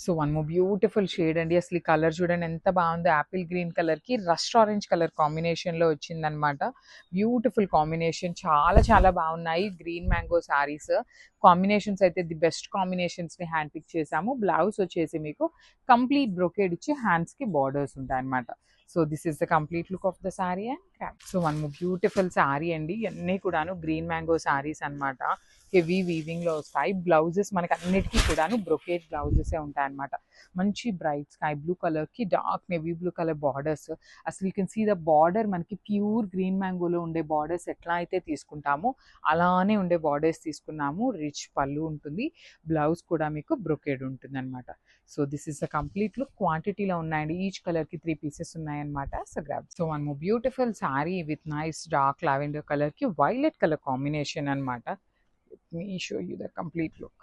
So one more beautiful shade అండి. అసలు ఈ కలర్ చూడండి ఎంత బాగుందో, యాపిల్ గ్రీన్ కలర్కి రస్ట్ ఆరెంజ్ కలర్ కాంబినేషన్లో వచ్చిందనమాట. బ్యూటిఫుల్ కాంబినేషన్, చాలా చాలా బాగున్నాయి గ్రీన్ మ్యాంగో శారీస్. కాంబినేషన్స్ అయితే ది బెస్ట్ కాంబినేషన్స్ని హ్యాండ్ పిక్ చేసాము. బ్లౌజ్ వచ్చేసి మీకు కంప్లీట్ బ్రొకేడ్ ఇచ్చి హ్యాండ్స్కి బార్డర్స్ ఉంటాయి అనమాట. So this is the complete look of the sari and cap. So one beautiful sari అండి. ఇవన్నీ కూడాను గ్రీన్ మ్యాంగో శారీస్ అనమాట. హెవీ వీవింగ్లో వస్తాయి. బ్లౌజెస్ మనకి అన్నిటికీ కూడాను బ్రొకేట్ బ్లౌజెసే ఉంటాయి అనమాట. మంచి బ్రైట్ స్కై బ్లూ కలర్కి dark navy blue colour borders. అసలు you can see the border, మనకి ప్యూర్ గ్రీన్ మ్యాంగోలో ఉండే బార్డర్స్ ఎట్లా అయితే తీసుకుంటామో అలానే ఉండే బార్డర్స్ తీసుకున్నాము. రిచ్ పళ్ళు ఉంటుంది, బ్లౌజ్ కూడా మీకు బ్రొకేడ్ ఉంటుంది అనమాట. So this is the complete look. క్వాంటిటీలో ఉన్నాయండి, ఈచ్ కలర్కి 3 పీసెస్ ఉన్నాయన్నమాట. So grab. So one more beautiful sari with nice dark lavender కలర్కి వైలెట్ కలర్ కాంబినేషన్ అనమాట. Let me show you the complete look.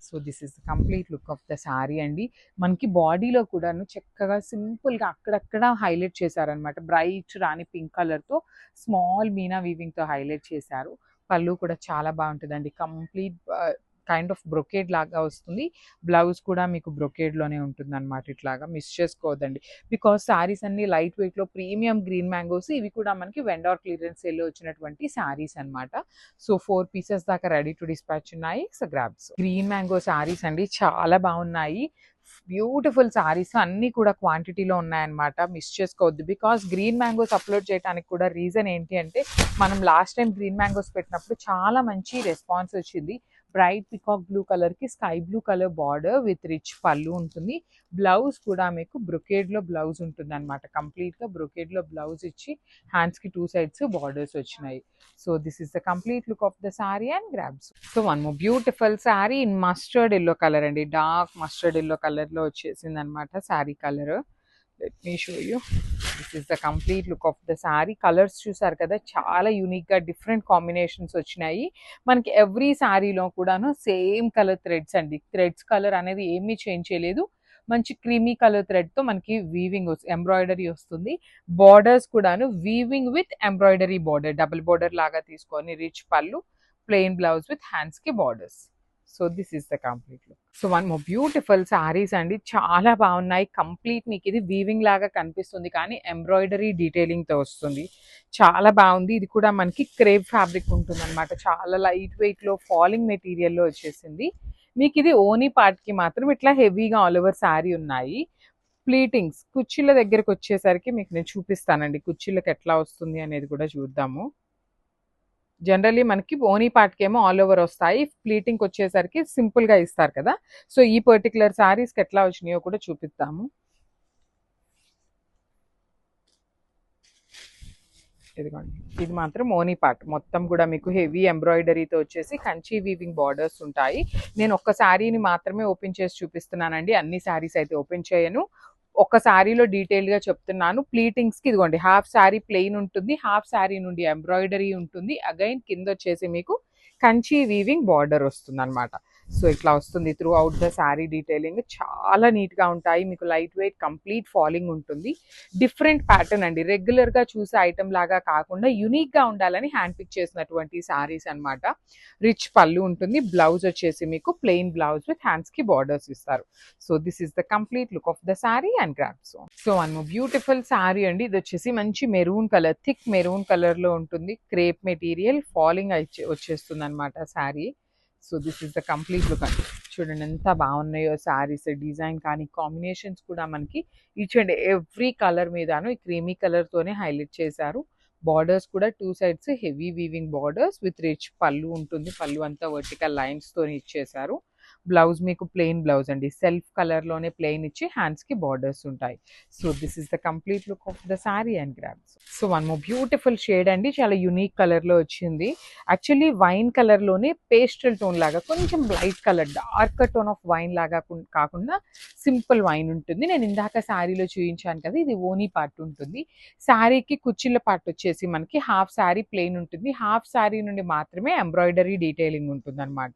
So this is the complete look of the sari అండి. మనకి బాడీలో కూడాను చక్కగా సింపుల్గా అక్కడక్కడ హైలైట్ చేశారనమాట. బ్రైట్ రాణి పింక్ కలర్తో స్మాల్ మీనా వీవింగ్తో హైలైట్ చేశారు. పళ్ళు కూడా చాలా బాగుంటుందండి. కంప్లీట్ కైండ్ ఆఫ్ బ్రొకేడ్ లాగా వస్తుంది. బ్లౌజ్ కూడా మీకు బ్రొకేడ్లోనే ఉంటుంది అనమాట. ఇట్లాగా మిస్ చేసుకోవద్దండి, బికాస్ శారీస్ అన్ని లైట్ వెయిట్లో ప్రీమియం గ్రీన్ మ్యాంగోస్. ఇవి కూడా మనకి వెండర్ క్లియరెన్స్ సేల్లో వచ్చినటువంటి శారీస్ అనమాట. సో 4 పీసెస్ దాకా రెడీ టు డిస్పాచ్ ఉన్నాయి. So grabs. Green mango saris అండి, చాలా బాగున్నాయి. బ్యూటిఫుల్ శారీస్ అన్నీ కూడా క్వాంటిటీలో ఉన్నాయన్నమాట. మిస్ చేసుకోవద్దు, బికాస్ గ్రీన్ మ్యాంగోస్ అప్లోడ్ చేయడానికి కూడా రీజన్ ఏంటి అంటే, మనం లాస్ట్ టైం గ్రీన్ మ్యాంగోస్ పెట్టినప్పుడు చాలా మంచి రెస్పాన్స్ వచ్చింది. బ్రైట్ పికాక్ బ్లూ కలర్కి sky blue colour border with rich పళ్ళు ఉంటుంది. బ్లౌజ్ కూడా మీకు బ్రొకేడ్లో బ్లౌజ్ ఉంటుంది అనమాట. కంప్లీట్గా బ్రొకేడ్లో బ్లౌజ్ ఇచ్చి హ్యాండ్స్కి 2 సైడ్స్ బార్డర్స్ వచ్చినాయి. So this is the complete look of the sari and grabs. So one more beautiful sari in mustard yellow colour అండి. డార్క్ మస్టర్డ్ ఎల్లో కలర్లో వచ్చేసింది అనమాట sari colour. Let me show you. This is the complete look of the sari. Colours చూసారు కదా, చాలా యూనిక్గా different combinations వచ్చినాయి. మనకి ఎవ్రీ శారీలో కూడాను సేమ్ కలర్ థ్రెడ్స్ అండి. థ్రెడ్స్ కలర్ అనేది ఏమీ చేంజ్ చేయలేదు. మంచి క్రీమీ కలర్ థ్రెడ్తో మనకి వీవింగ్ ఎంబ్రాయిడరీ వస్తుంది. బార్డర్స్ కూడాను weaving with embroidery border, double border లాగా తీసుకొని రిచ్ పళ్ళు, ప్లెయిన్ బ్లౌజ్ విత్ హ్యాండ్స్కి borders. So this is the complete look. So one more beautiful saris అండి, చాలా బాగున్నాయి. కంప్లీట్ మీకు ఇది వీవింగ్ లాగా కనిపిస్తుంది కానీ ఎంబ్రాయిడరీ డీటెయిలింగ్తో వస్తుంది. చాలా బాగుంది. ఇది కూడా మనకి క్రేప్ ఫ్యాబ్రిక్ ఉంటుంది అనమాట. చాలా లైట్ వెయిట్లో ఫాలింగ్ మెటీరియల్లో వచ్చేసింది. మీకు ఇది ఓనీ పార్ట్కి మాత్రం ఇట్లా హెవీగా ఆల్ ఓవర్ శారీ ఉన్నాయి. ప్లీటింగ్స్ కుర్చీల దగ్గరకు వచ్చేసరికి మీకు నేను చూపిస్తానండి, కుర్చీలకు ఎట్లా వస్తుంది అనేది కూడా చూద్దాము. జనరల్లీ మనకి ఓనీ పార్ట్కి ఏమో ఆల్ ఓవర్ వస్తాయి, ప్లీటింగ్కి వచ్చేసరికి సింపుల్గా ఇస్తారు కదా. సో ఈ పర్టికులర్ శారీస్కి ఎట్లా వచ్చినాయో కూడా చూపిస్తాము. ఇదిగోండి, ఇది మాత్రం ఓనీ పార్ట్ మొత్తం కూడా మీకు హెవీ ఎంబ్రాయిడరీతో వచ్చేసి కంచి వీవింగ్ బార్డర్స్ ఉంటాయి. నేను ఒక్క శారీని మాత్రమే ఓపెన్ చేసి చూపిస్తున్నానండి, అన్ని శారీస్ అయితే ఓపెన్ చేయను. ఒక శారీలో డీటెయిల్గా చెప్తున్నాను. ప్లీటింగ్స్కి ఇదిగోండి హాఫ్ శారీ ప్లెయిన్ ఉంటుంది, హాఫ్ శారీ నుండి ఎంబ్రాయిడరీ ఉంటుంది. అగైన్ కింద వచ్చేసి మీకు కంచి వీవింగ్ బార్డర్ వస్తుంది అనమాట. సో ఇట్లా వస్తుంది through out the sari. Detailing చాలా నీట్గా ఉంటాయి. మీకు లైట్ వెయిట్ కంప్లీట్ ఫాలింగ్ ఉంటుంది. డిఫరెంట్ ప్యాటర్న్ అండి, రెగ్యులర్గా చూసే ఐటమ్ లాగా కాకుండా యూనిక్గా ఉండాలని హ్యాండ్ పిక్ చేసినటువంటి శారీస్ అనమాట. రిచ్ పళ్ళు ఉంటుంది. బ్లౌజ్ వచ్చేసి మీకు ప్లెయిన్ బ్లౌజ్ విత్ హ్యాండ్స్కి బార్డర్స్ ఇస్తారు. So this is the complete look of the sari and grabs. So one beautiful sari అండి. ఇది వచ్చేసి మంచి మెరూన్ కలర్, థిక్ మెరూన్ కలర్లో ఉంటుంది. క్రేప్ మెటీరియల్ ఫాలింగ్ వచ్చేస్తుంది అనమాట sari. So this is the complete look అండి. చూడండి ఎంత బాగున్నాయో శారీస్, డిజైన్ కానీ కాంబినేషన్స్ కూడా మనకి ఈచ్ అండ్ ఎవ్రీ కలర్ మీదను ఈ క్రీమీ కలర్తోనే హైలైట్ చేశారు. బార్డర్స్ కూడా 2 sides heavy weaving borders with rich పళ్ళు ఉంటుంది. పళ్ళు అంతా వర్టికల్ లైన్స్తో ఇచ్చేసారు. బ్లౌజ్ మీకు ప్లెయిన్ బ్లౌజ్ అండి, సెల్ఫ్ కలర్లోనే ప్లెయిన్ ఇచ్చి హ్యాండ్స్కి బార్డర్స్ ఉంటాయి. So this is the complete look of the sari and grabs. So one more beautiful shade అండి, చాలా యూనిక్ కలర్లో వచ్చింది. యాక్చువల్లీ వైన్ కలర్లోనే పేస్టల్ టోన్ లాగా కొంచెం light colour, dark tone of wine లాగా కాకుండా సింపుల్ వైన్ ఉంటుంది. నేను ఇందాక శారీలో చూపించాను కదా, ఇది ఓనీ పార్ట్ ఉంటుంది. శారీకి కుచ్చిళ్ళ పార్ట్ వచ్చేసి మనకి హాఫ్ శారీ ప్లెయిన్ ఉంటుంది. హాఫ్ శారీ నుండి మాత్రమే ఎంబ్రాయిడరీ డీటెయిలింగ్ ఉంటుంది అనమాట.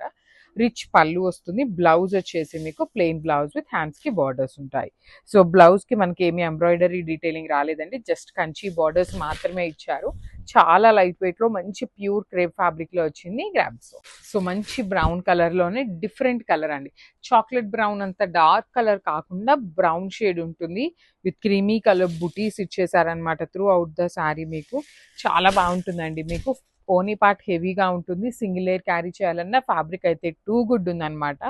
రిచ్ పళ్ళు వస్తుంది. బ్లౌజ్ వచ్చేసి మీకు ప్లెయిన్ బ్లౌజ్ విత్ హ్యాండ్స్కి బార్డర్స్ ఉంటాయి. సో బ్లౌజ్కి మనకి ఏమి ఎంబ్రాయిడరీ డీటెయిలింగ్ రాలేదండి, జస్ట్ కంచి బార్డర్స్ మాత్రమే ఇచ్చారు. చాలా లైట్ వెయిట్ లో మంచి ప్యూర్ క్రేప్ ఫ్యాబ్రిక్ లో వచ్చింది గ్రాబ్స్. సో మంచి బ్రౌన్ కలర్ లోనే డిఫరెంట్ కలర్ అండి, చాక్లెట్ బ్రౌన్ అంత డార్క్ కలర్ కాకుండా బ్రౌన్ షేడ్ ఉంటుంది with creamy colour buttis ఇచ్చేసారనమాట through out the sari. మీకు చాలా బాగుంటుందండి. మీకు ఓనీ పార్ట్ హెవీగా ఉంటుంది, సింగిల్ లేయర్ క్యారీ చేయాలన్నా ఫ్యాబ్రిక్ అయితే టూ గుడ్ ఉందన్నమాట.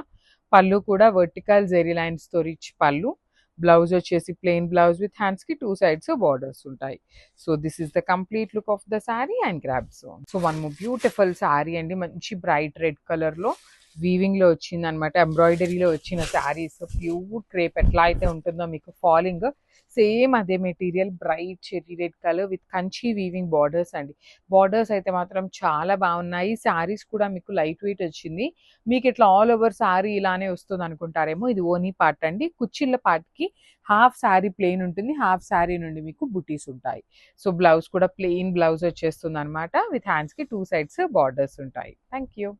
పళ్ళు కూడా వర్టికల్ జెరీ లైన్స్ తో రిచ్ పళ్ళు. బ్లౌజ్ వచ్చేసి ప్లెయిన్ బ్లౌజ్ విత్ హ్యాండ్స్ కి టూ సైడ్స్ బార్డర్స్ ఉంటాయి. So this is the complete look of the sari and grabs. So one more beautiful sari అండి, మంచి బ్రైట్ రెడ్ కలర్ లో వీవింగ్ లో వచ్చింది అనమాట, ఎంబ్రాయిడరీలో వచ్చిన శారీస్. ప్యూర్ క్రేప్ ఎట్లా అయితే ఉంటుందో మీకు ఫాలింగ్ సేమ్ అదే material, bright cherry red colour with Kanchi weaving borders అండి. బార్డర్స్ అయితే మాత్రం చాలా బాగున్నాయి. శారీస్ కూడా మీకు లైట్ వెయిట్ వచ్చింది. మీకు ఇట్లా ఆల్ ఓవర్ శారీ ఇలానే వస్తుంది అనుకుంటారేమో, ఇది ఓనీ పార్ట్ అండి. కుచ్చిళ్ళ పార్ట్కి హాఫ్ శారీ ప్లెయిన్ ఉంటుంది, హాఫ్ శారీ నుండి మీకు బుటీస్ ఉంటాయి. సో బ్లౌజ్ కూడా ప్లెయిన్ బ్లౌజ్ వచ్చేస్తుంది అనమాట విత్ హ్యాండ్స్ కి టూ సైడ్స్ బార్డర్స్ ఉంటాయి. Thank you.